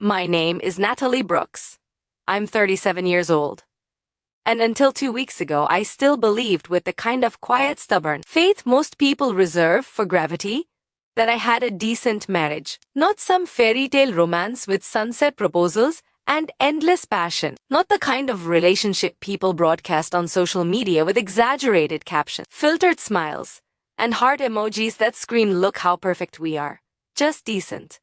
My name is Natalie Brooks. I'm 37 years old. And until 2 weeks ago, I still believed with the kind of quiet, stubborn faith most people reserve for gravity that I had a decent marriage. Not some fairy tale romance with sunset proposals and endless passion. Not the kind of relationship people broadcast on social media with exaggerated captions, filtered smiles, and heart emojis that scream, "Look how perfect we are." Just decent.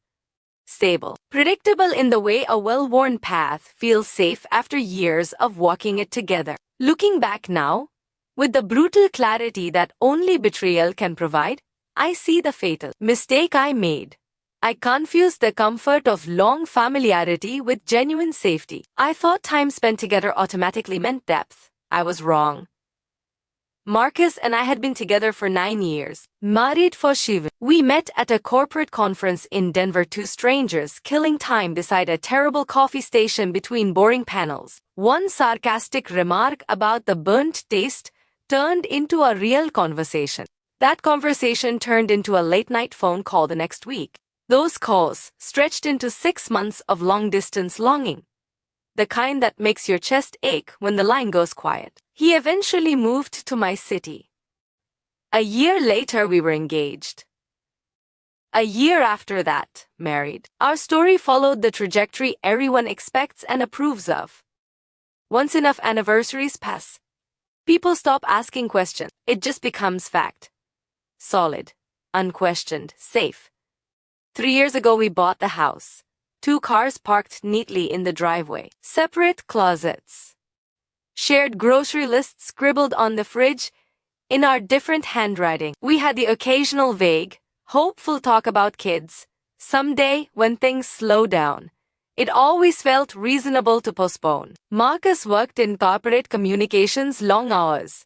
Stable. Predictable in the way a well-worn path feels safe after years of walking it together. Looking back now, with the brutal clarity that only betrayal can provide, I see the fatal mistake I made. I confused the comfort of long familiarity with genuine safety. I thought time spent together automatically meant depth. I was wrong. Marcus and I had been together for 9 years, married for Shiva. We met at a corporate conference in Denver, two strangers killing time beside a terrible coffee station between boring panels. One sarcastic remark about the burnt taste turned into a real conversation. That conversation turned into a late-night phone call the next week. Those calls stretched into 6 months of long-distance longing. The kind that makes your chest ache when the line goes quiet. He eventually moved to my city. A year later, we were engaged. A year after that, married. Our story followed the trajectory everyone expects and approves of. Once enough anniversaries pass, people stop asking questions. It just becomes fact. Solid, unquestioned, safe. 3 years ago, we bought the house. 2 cars parked neatly in the driveway. Separate closets. Shared grocery lists scribbled on the fridge in our different handwriting. We had the occasional vague, hopeful talk about kids. Someday, when things slow down. It always felt reasonable to postpone. Marcus worked in corporate communications, long hours.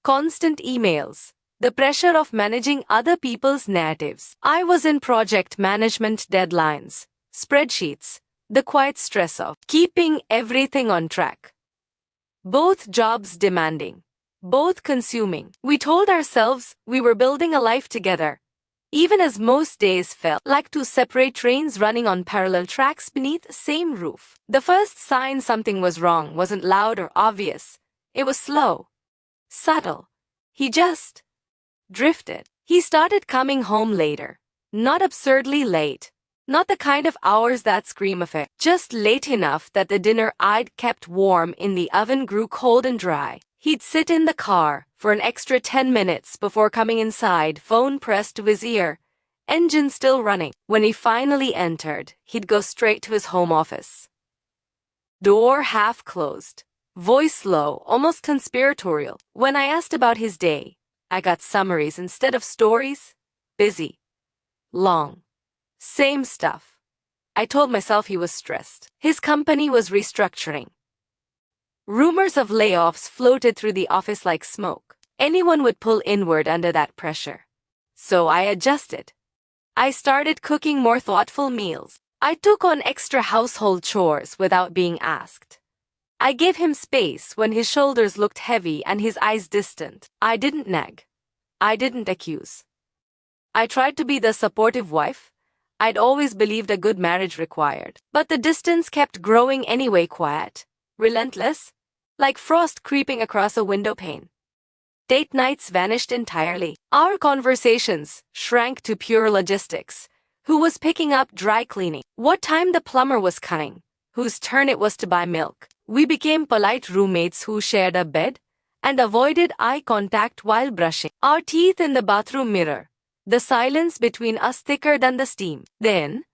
Constant emails. The pressure of managing other people's narratives. I was in project management, deadlines, spreadsheets, the quiet stress of keeping everything on track. Both jobs demanding, both consuming. We told ourselves we were building a life together, even as most days felt like 2 separate trains running on parallel tracks beneath the same roof. The first sign something was wrong wasn't loud or obvious. It was slow, subtle. He just drifted. He started coming home later, not absurdly late. Not the kind of hours that scream of it, just late enough that the dinner I'd kept warm in the oven grew cold and dry. He'd sit in the car for an extra 10 minutes before coming inside, phone pressed to his ear, engine still running. When he finally entered, he'd go straight to his home office. Door half closed, voice low, almost conspiratorial. When I asked about his day, I got summaries instead of stories. Busy. Long. Same stuff. I told myself he was stressed. His company was restructuring. Rumors of layoffs floated through the office like smoke. Anyone would pull inward under that pressure. So I adjusted. I started cooking more thoughtful meals. I took on extra household chores without being asked. I gave him space when his shoulders looked heavy and his eyes distant. I didn't nag. I didn't accuse. I tried to be the supportive wife I'd always believed a good marriage required. But the distance kept growing anyway, quiet, relentless, like frost creeping across a window pane. Date nights vanished entirely. Our conversations shrank to pure logistics. Who was picking up dry cleaning? What time the plumber was coming? Whose turn it was to buy milk? We became polite roommates who shared a bed and avoided eye contact while brushing our teeth in the bathroom mirror. The silence between us thicker than the steam. Then,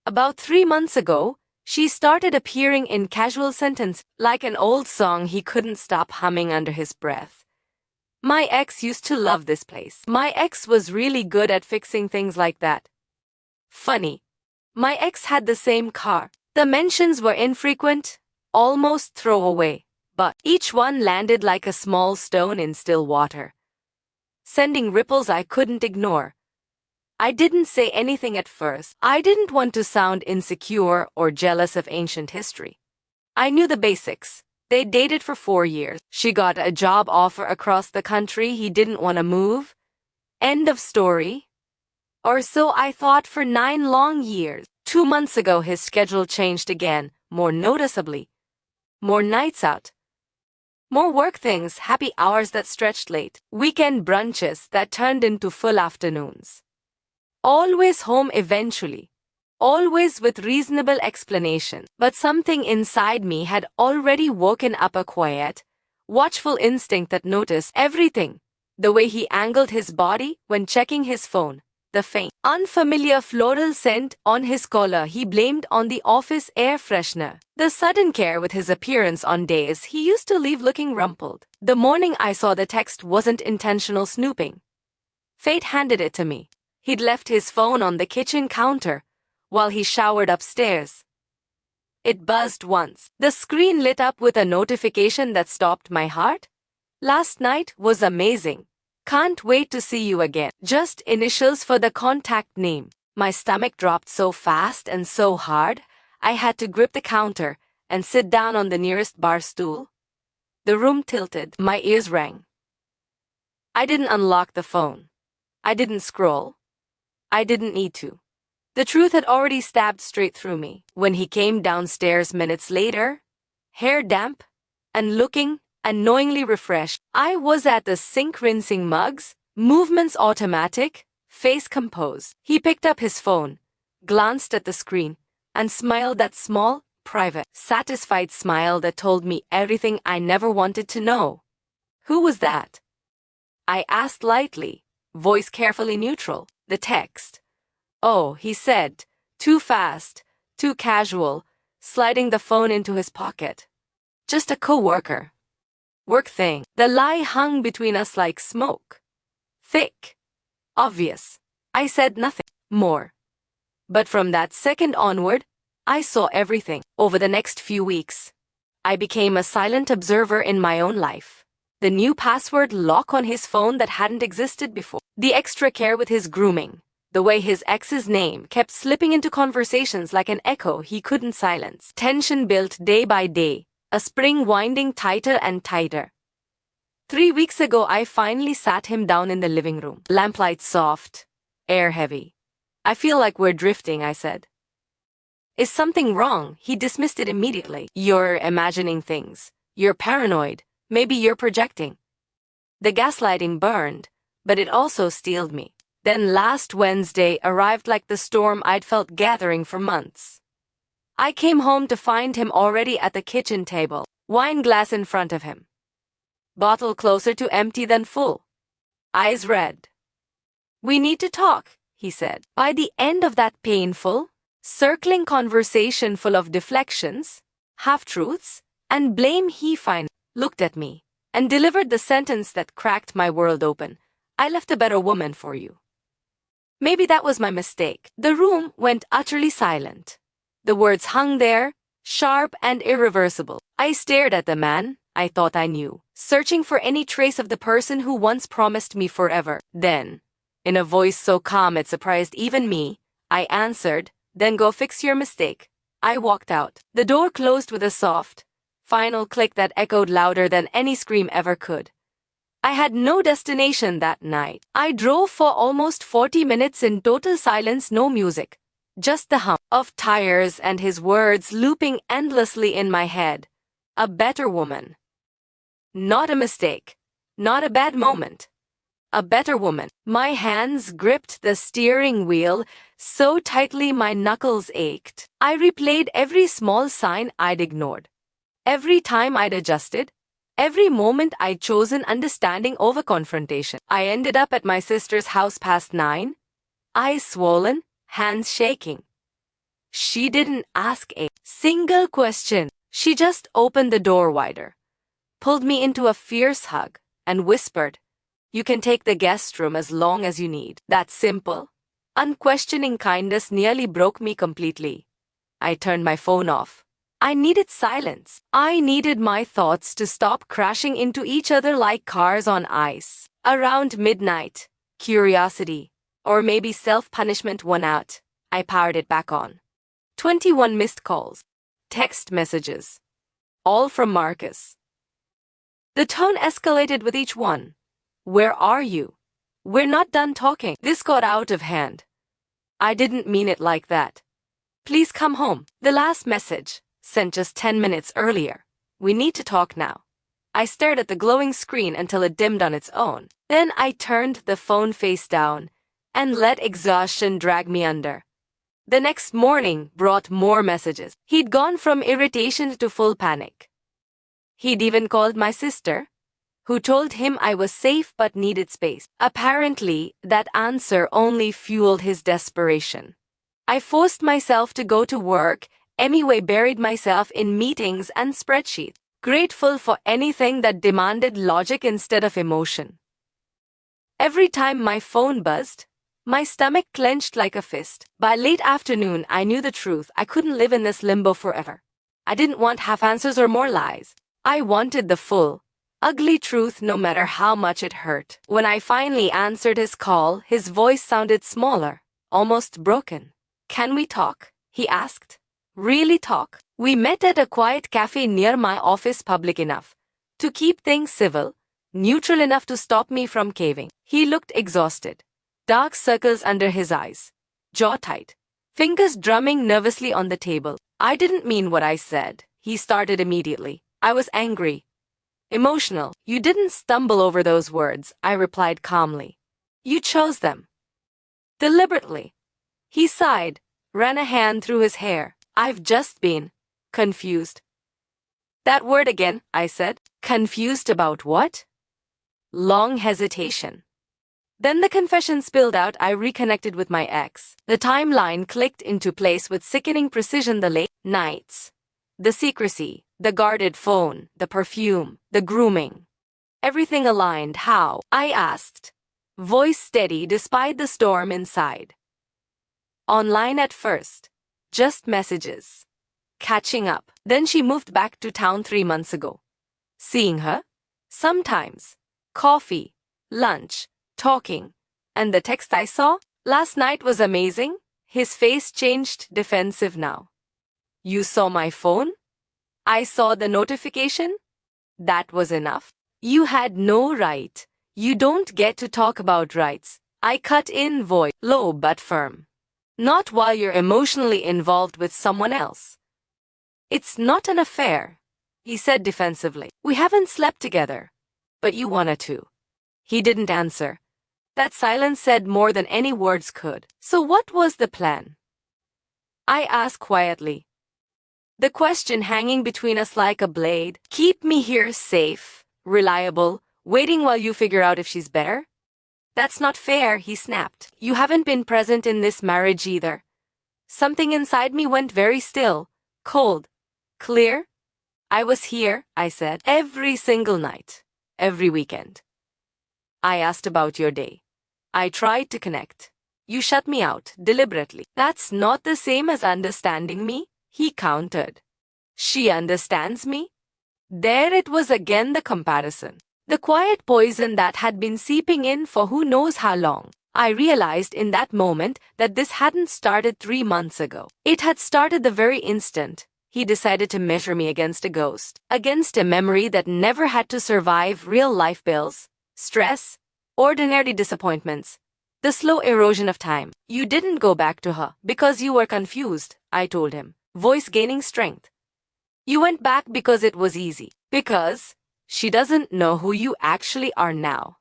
about 3 months ago, she started appearing in casual sentences, like an old song he couldn't stop humming under his breath. My ex used to love this place. My ex was really good at fixing things like that. Funny. My ex had the same car. The mentions were infrequent, almost throwaway, but each one landed like a small stone in still water, sending ripples I couldn't ignore. I didn't say anything at first. I didn't want to sound insecure or jealous of ancient history. I knew the basics. They dated for 4 years. She got a job offer across the country. He didn't want to move. End of story. Or so I thought for 9 long years. 2 months ago, his schedule changed again, more noticeably. More nights out. More work things, happy hours that stretched late, weekend brunches that turned into full afternoons. Always home eventually. Always with reasonable explanation. But something inside me had already woken up a quiet, watchful instinct that noticed everything. The way he angled his body when checking his phone. The faint, unfamiliar floral scent on his collar he blamed on the office air freshener. The sudden care with his appearance on days he used to leave looking rumpled. The morning I saw the text wasn't intentional snooping. Fate handed it to me. He'd left his phone on the kitchen counter while he showered upstairs. It buzzed once. The screen lit up with a notification that stopped my heart. Last night was amazing. Can't wait to see you again. Just initials for the contact name. My stomach dropped so fast and so hard, I had to grip the counter and sit down on the nearest bar stool. The room tilted. My ears rang. I didn't unlock the phone. I didn't scroll. I didn't need to. The truth had already stabbed straight through me. When he came downstairs minutes later, hair damp and looking unknowingly refreshed, I was at the sink rinsing mugs, movements automatic, face composed. He picked up his phone, glanced at the screen, and smiled that small, private, satisfied smile that told me everything I never wanted to know. Who was that? I asked lightly, voice carefully neutral. The text. Oh, he said, too fast, too casual, sliding the phone into his pocket. Just a coworker. Work thing. The lie hung between us like smoke. Thick. Obvious. I said nothing more. But from that second onward, I saw everything. Over the next few weeks, I became a silent observer in my own life. The new password lock on his phone that hadn't existed before. The extra care with his grooming. The way his ex's name kept slipping into conversations like an echo he couldn't silence. Tension built day by day, a spring winding tighter and tighter. 3 weeks ago, I finally sat him down in the living room. Lamplight soft, air heavy. I feel like we're drifting, I said. Is something wrong? He dismissed it immediately. You're imagining things. You're paranoid. Maybe you're projecting. The gaslighting burned, but it also steeled me. Then last Wednesday arrived like the storm I'd felt gathering for months. I came home to find him already at the kitchen table, wine glass in front of him. Bottle closer to empty than full. Eyes red. We need to talk, he said. By the end of that painful, circling conversation full of deflections, half-truths, and blame, he finally looked at me and delivered the sentence that cracked my world open. I left a better woman for you. Maybe that was my mistake. The room went utterly silent. The words hung there, sharp and irreversible. I stared at the man I thought I knew, searching for any trace of the person who once promised me forever. Then, in a voice so calm it surprised even me, I answered, "Then go fix your mistake." I walked out. The door closed with a soft, final click that echoed louder than any scream ever could. I had no destination that night. I drove for almost 40 minutes in total silence, no music. Just the hum of tires and his words looping endlessly in my head. A better woman. Not a mistake. Not a bad moment. A better woman. My hands gripped the steering wheel so tightly my knuckles ached. I replayed every small sign I'd ignored. Every time I'd adjusted. Every moment I'd chosen understanding over confrontation. I ended up at my sister's house past 9, eyes swollen, hands shaking. She didn't ask a single question. She just opened the door wider, pulled me into a fierce hug, and whispered, "You can take the guest room as long as you need." That simple, unquestioning kindness nearly broke me completely. I turned my phone off. I needed silence. I needed my thoughts to stop crashing into each other like cars on ice. Around midnight, curiosity, or maybe self-punishment won out. I powered it back on. 21 missed calls. Text messages. All from Marcus. The tone escalated with each one. "Where are you? We're not done talking." This got out of hand. I didn't mean it like that. Please come home. The last message, sent just 10 minutes earlier. We need to talk now. I stared at the glowing screen until it dimmed on its own. Then I turned the phone face down and let exhaustion drag me under. The next morning brought more messages. He'd gone from irritation to full panic. He'd even called my sister, who told him I was safe but needed space. Apparently, that answer only fueled his desperation. I forced myself to go to work, anyway buried myself in meetings and spreadsheets, grateful for anything that demanded logic instead of emotion. Every time my phone buzzed, my stomach clenched like a fist. By late afternoon, I knew the truth. I couldn't live in this limbo forever. I didn't want half answers or more lies. I wanted the full, ugly truth no matter how much it hurt. When I finally answered his call, his voice sounded smaller, almost broken. Can we talk? He asked. Really talk? We met at a quiet cafe near my office, public enough to keep things civil, neutral enough to stop me from caving. He looked exhausted, dark circles under his eyes, jaw tight, fingers drumming nervously on the table. I didn't mean what I said, he started immediately. I was angry, emotional. You didn't stumble over those words, I replied calmly. You chose them. Deliberately. He sighed, ran a hand through his hair. I've just been confused. That word again, I said. Confused about what? Long hesitation. Then the confession spilled out. I reconnected with my ex. The timeline clicked into place with sickening precision. The late nights, the secrecy, the guarded phone, the perfume, the grooming. Everything aligned. How? I asked, voice steady despite the storm inside. Online at first. Just messages. Catching up. Then she moved back to town 3 months ago. Seeing her? Sometimes. Coffee, lunch, talking. And the text I saw? Last night was amazing. His face changed, defensive now. You saw my phone? I saw the notification? That was enough. You had no right. You don't get to talk about rights. I cut in, voice low but firm. Not while you're emotionally involved with someone else. It's not an affair, he said defensively. We haven't slept together. But you wanted to. He didn't answer. That silence said more than any words could. So what was the plan? I asked quietly. The question hanging between us like a blade. Keep me here safe, reliable, waiting while you figure out if she's better? That's not fair, he snapped. You haven't been present in this marriage either. Something inside me went very still, cold, clear. I was here, I said, every single night, every weekend. I asked about your day. I tried to connect. You shut me out, deliberately. That's not the same as understanding me, he countered. She understands me? There it was again, the comparison. The quiet poison that had been seeping in for who knows how long. I realized in that moment that this hadn't started 3 months ago. It had started the very instant he decided to measure me against a ghost, against a memory that never had to survive real life bills, stress, ordinary disappointments, the slow erosion of time. You didn't go back to her because you were confused, I told him, voice gaining strength. You went back because it was easy, because she doesn't know who you actually are now.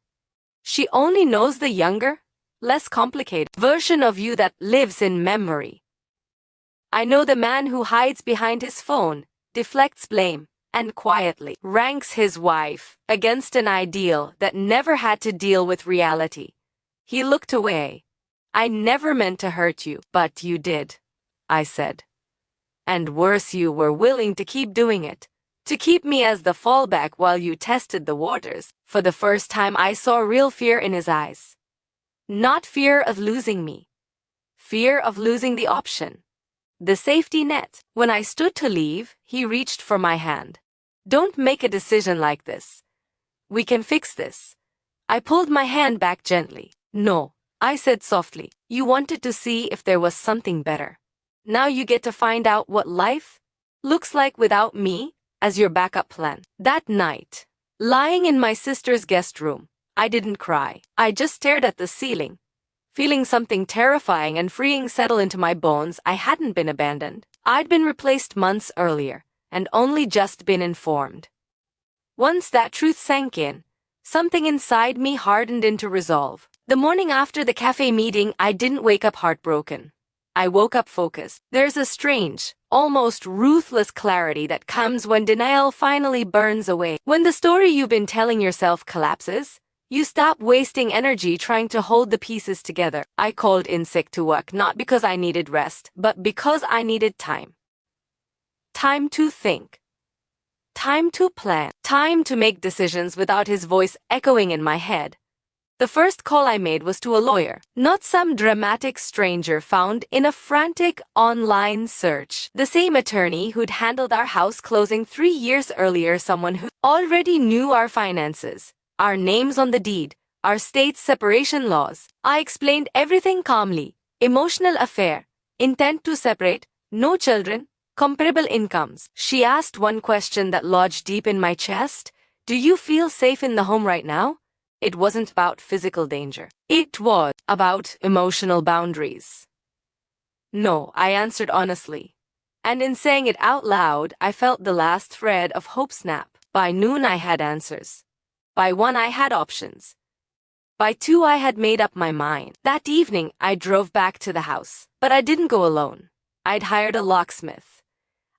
She only knows the younger, less complicated version of you that lives in memory. I know the man who hides behind his phone, deflects blame, and quietly ranks his wife against an ideal that never had to deal with reality. He looked away. I never meant to hurt you, but you did, I said. And worse, you were willing to keep doing it. To keep me as the fallback while you tested the waters. For the first time I saw real fear in his eyes. Not fear of losing me. Fear of losing the option. The safety net. When I stood to leave, he reached for my hand. Don't make a decision like this. We can fix this. I pulled my hand back gently. No, I said softly. You wanted to see if there was something better. Now you get to find out what life looks like without me as your backup plan. That night, lying in my sister's guest room, I didn't cry. I just stared at the ceiling, feeling something terrifying and freeing settle into my bones. I hadn't been abandoned. I'd been replaced months earlier, and only just been informed. Once that truth sank in, something inside me hardened into resolve. The morning after the cafe meeting, I didn't wake up heartbroken. I woke up focused. There's a strange, almost ruthless clarity that comes when denial finally burns away. When the story you've been telling yourself collapses, you stop wasting energy trying to hold the pieces together. I called in sick to work not because I needed rest, but because I needed time. Time to think. Time to plan. Time to make decisions without his voice echoing in my head. The first call I made was to a lawyer, not some dramatic stranger found in a frantic online search. The same attorney who'd handled our house closing 3 years earlier, someone who already knew our finances, our names on the deed, our state's separation laws. I explained everything calmly. Emotional affair, intent to separate, no children, comparable incomes. She asked one question that lodged deep in my chest. Do you feel safe in the home right now? It wasn't about physical danger. It was about emotional boundaries. No, I answered honestly. And in saying it out loud, I felt the last thread of hope snap. By noon, I had answers. By 1, I had options. By 2, I had made up my mind. That evening, I drove back to the house. But I didn't go alone. I'd hired a locksmith.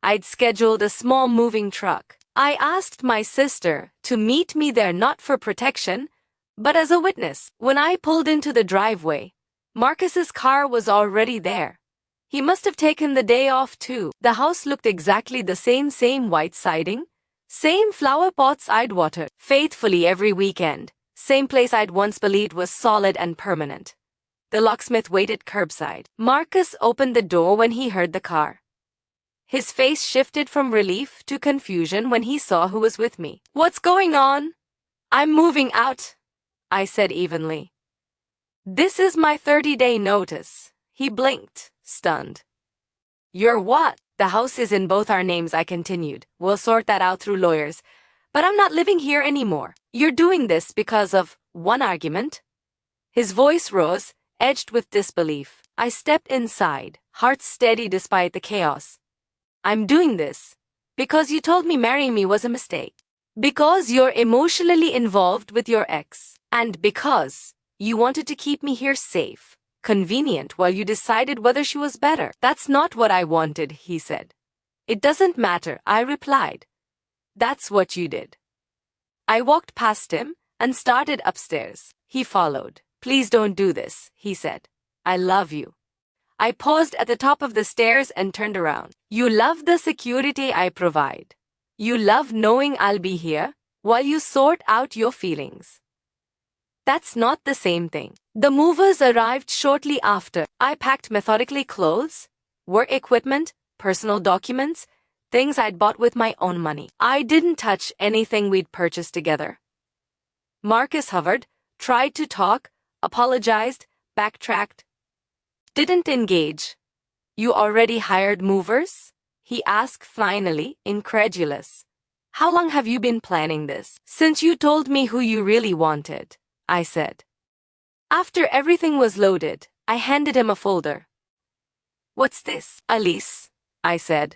I'd scheduled a small moving truck. I asked my sister to meet me there not for protection, but as a witness. When I pulled into the driveway, Marcus's car was already there. He must have taken the day off too. The house looked exactly the same white siding, same flower pots I'd watered faithfully every weekend, same place I'd once believed was solid and permanent. The locksmith waited curbside. Marcus opened the door when he heard the car. His face shifted from relief to confusion when he saw who was with me. What's going on? I'm moving out, I said evenly. This is my 30-day notice. He blinked, stunned. You're what? The house is in both our names, I continued. We'll sort that out through lawyers. But I'm not living here anymore. You're doing this because of one argument? His voice rose, edged with disbelief. I stepped inside, heart steady despite the chaos. I'm doing this because you told me marrying me was a mistake. Because you're emotionally involved with your ex. And because you wanted to keep me here safe, convenient while you decided whether she was better. That's not what I wanted, he said. It doesn't matter, I replied. That's what you did. I walked past him and started upstairs. He followed. Please don't do this, he said. I love you. I paused at the top of the stairs and turned around. You love the security I provide. You love knowing I'll be here while you sort out your feelings. That's not the same thing. The movers arrived shortly after. I packed methodically clothes, work equipment, personal documents, things I'd bought with my own money. I didn't touch anything we'd purchased together. Marcus hovered, tried to talk, apologized, backtracked. Didn't engage. You already hired movers? He asked finally, incredulous. How long have you been planning this? Since you told me who you really wanted, I said. After everything was loaded, I handed him a folder. What's this? A lease, I said.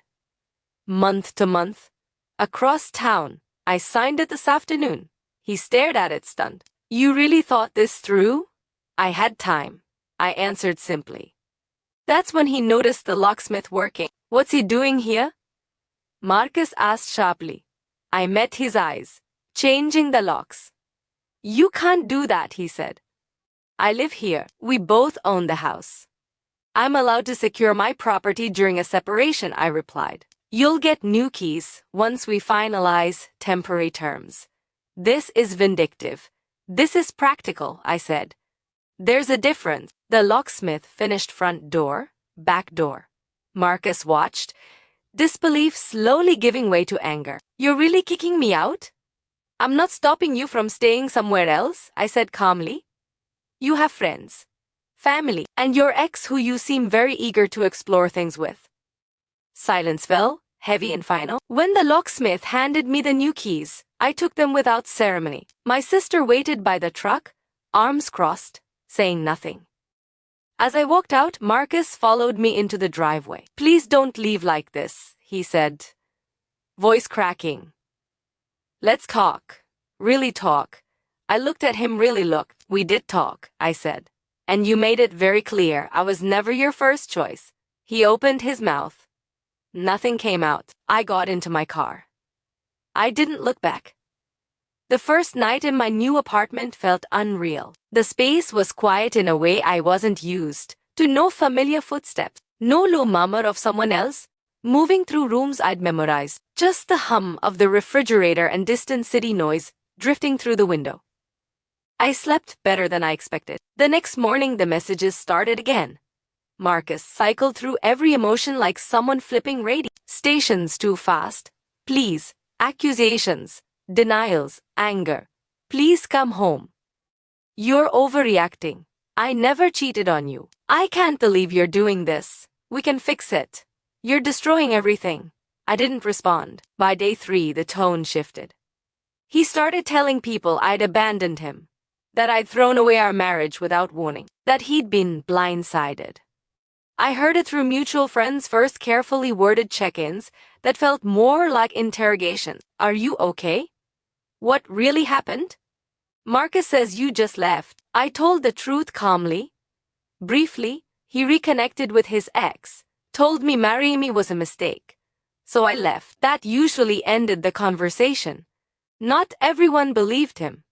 Month to month. Across town. I signed it this afternoon. He stared at it stunned. You really thought this through? I had time, I answered simply. That's when he noticed the locksmith working. What's he doing here? Marcus asked sharply. I met his eyes, changing the locks. You can't do that, he said. I live here. We both own the house. I'm allowed to secure my property during a separation, I replied. You'll get new keys once we finalize temporary terms. This is vindictive. This is practical, I said. There's a difference. The locksmith finished front door, back door. Marcus watched, disbelief slowly giving way to anger. You're really kicking me out? I'm not stopping you from staying somewhere else, I said calmly. You have friends, family, and your ex who you seem very eager to explore things with. Silence fell, heavy and final. When the locksmith handed me the new keys, I took them without ceremony. My sister waited by the truck, arms crossed, saying nothing. As I walked out, Marcus followed me into the driveway. "Please don't leave like this," he said, voice cracking. "Let's talk. Really talk." I looked at him, really looked. "We did talk," I said. "And you made it very clear I was never your first choice." He opened his mouth. Nothing came out. I got into my car. I didn't look back. The first night in my new apartment felt unreal. The space was quiet in a way I wasn't used to. No familiar footsteps, no low murmur of someone else moving through rooms I'd memorized. Just the hum of the refrigerator and distant city noise drifting through the window. I slept better than I expected. The next morning, the messages started again. Marcus cycled through every emotion like someone flipping radio stations too fast. Please, accusations, denials, anger. Please come home. You're overreacting. I never cheated on you. I can't believe you're doing this. We can fix it. You're destroying everything. I didn't respond. By day 3, the tone shifted. He started telling people I'd abandoned him, that I'd thrown away our marriage without warning, that he'd been blindsided. I heard it through mutual friends' first carefully worded check-ins that felt more like interrogations. "Are you okay? What really happened?" "Marcus says you just left." I told the truth calmly. Briefly, he reconnected with his ex, told me marrying me was a mistake. So I left. That usually ended the conversation. Not everyone believed him.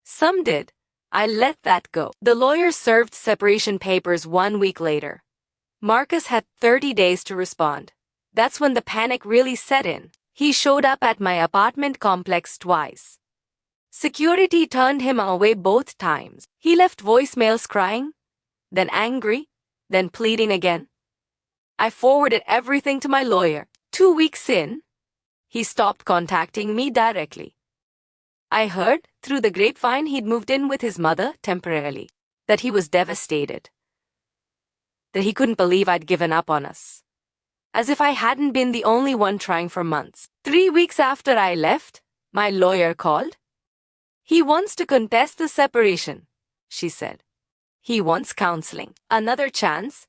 Some did. I let that go. The lawyer served separation papers 1 week later. Marcus had 30 days to respond. That's when the panic really set in. He showed up at my apartment complex twice. Security turned him away both times. He left voicemails crying, then angry, then pleading again. I forwarded everything to my lawyer. 2 weeks in, he stopped contacting me directly. I heard, through the grapevine, he'd moved in with his mother temporarily, that he was devastated, that he couldn't believe I'd given up on us. As if I hadn't been the only one trying for months. 3 weeks after I left, my lawyer called. "He wants to contest the separation," she said. "He wants counseling." "Another chance?"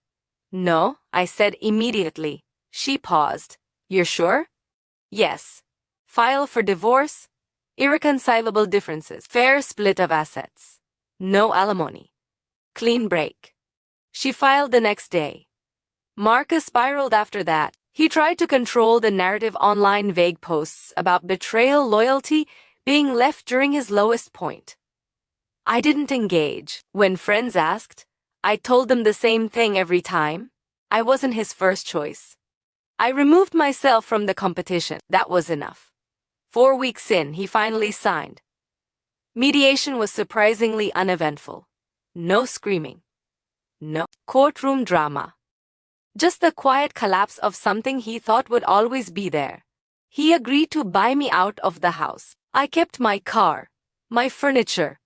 "No," I said immediately. She paused. "You're sure?" "Yes. File for divorce, irreconcilable differences, fair split of assets, no alimony, clean break." She filed the next day. Marcus spiraled after that. He tried to control the narrative online, vague posts about betrayal, loyalty, being left during his lowest point. I didn't engage. When friends asked, I told them the same thing every time. I wasn't his first choice. I removed myself from the competition. That was enough. 4 weeks in, he finally signed. Mediation was surprisingly uneventful. No screaming. No courtroom drama. Just the quiet collapse of something he thought would always be there. He agreed to buy me out of the house. I kept my car, my furniture,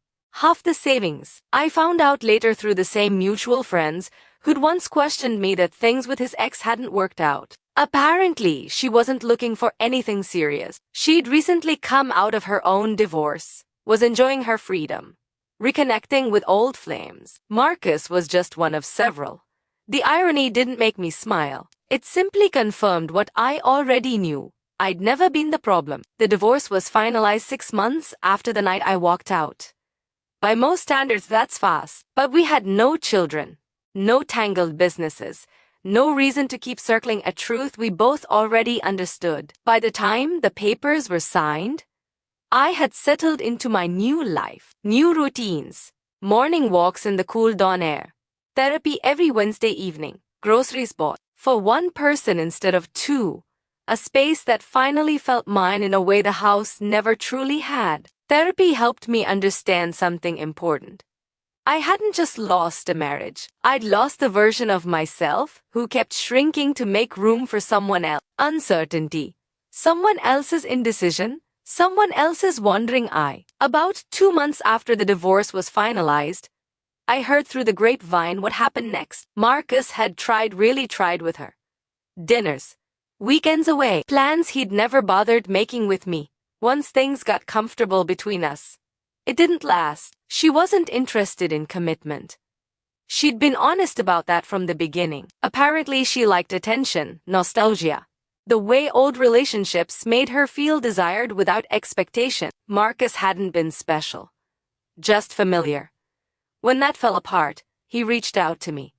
half the savings. I found out later through the same mutual friends who'd once questioned me that things with his ex hadn't worked out. Apparently, she wasn't looking for anything serious. She'd recently come out of her own divorce, was enjoying her freedom, reconnecting with old flames. Marcus was just one of several. The irony didn't make me smile. It simply confirmed what I already knew. I'd never been the problem. The divorce was finalized 6 months after the night I walked out. By most standards, that's fast. But we had no children, no tangled businesses, no reason to keep circling a truth we both already understood. By the time the papers were signed, I had settled into my new life, new routines, morning walks in the cool dawn air, therapy every Wednesday evening, groceries bought for one person instead of two, a space that finally felt mine in a way the house never truly had. Therapy helped me understand something important. I hadn't just lost a marriage. I'd lost the version of myself who kept shrinking to make room for someone else. Uncertainty, someone else's indecision, someone else's wandering eye. About 2 months after the divorce was finalized, I heard through the grapevine what happened next. Marcus had really tried with her. Dinners, weekends away, plans he'd never bothered making with me. Once things got comfortable between us, it didn't last. She wasn't interested in commitment. She'd been honest about that from the beginning. Apparently, she liked attention, nostalgia. The way old relationships made her feel desired without expectation. Marcus hadn't been special, just familiar. When that fell apart, he reached out to me.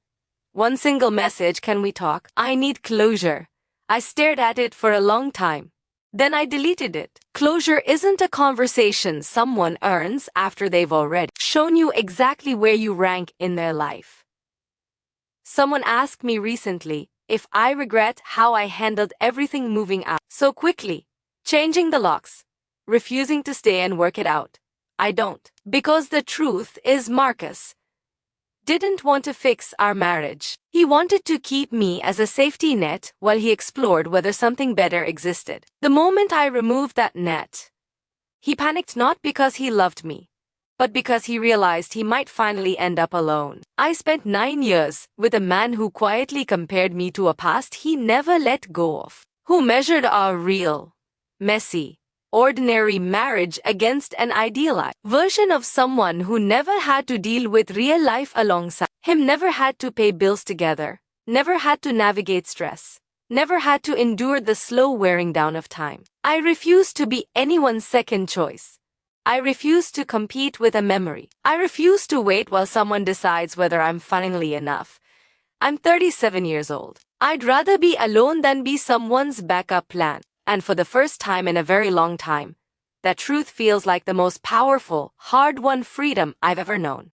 One single message, "Can we talk? I need closure." I stared at it for a long time. Then I deleted it. Closure isn't a conversation someone earns after they've already shown you exactly where you rank in their life. Someone asked me recently if I regret how I handled everything moving out so quickly, changing the locks, refusing to stay and work it out. I don't. Because the truth is, Marcus didn't want to fix our marriage. He wanted to keep me as a safety net while he explored whether something better existed. The moment I removed that net, he panicked, not because he loved me, but because he realized he might finally end up alone. I spent 9 years with a man who quietly compared me to a past he never let go of, who measured our real, messy, ordinary marriage against an idealized version of someone who never had to deal with real life alongside him, never had to pay bills together, never had to navigate stress, never had to endure the slow wearing down of time. I refuse to be anyone's second choice. I refuse to compete with a memory. I refuse to wait while someone decides whether I'm finally enough. I'm 37 years old. I'd rather be alone than be someone's backup plan. And for the first time in a very long time, that truth feels like the most powerful, hard-won freedom I've ever known.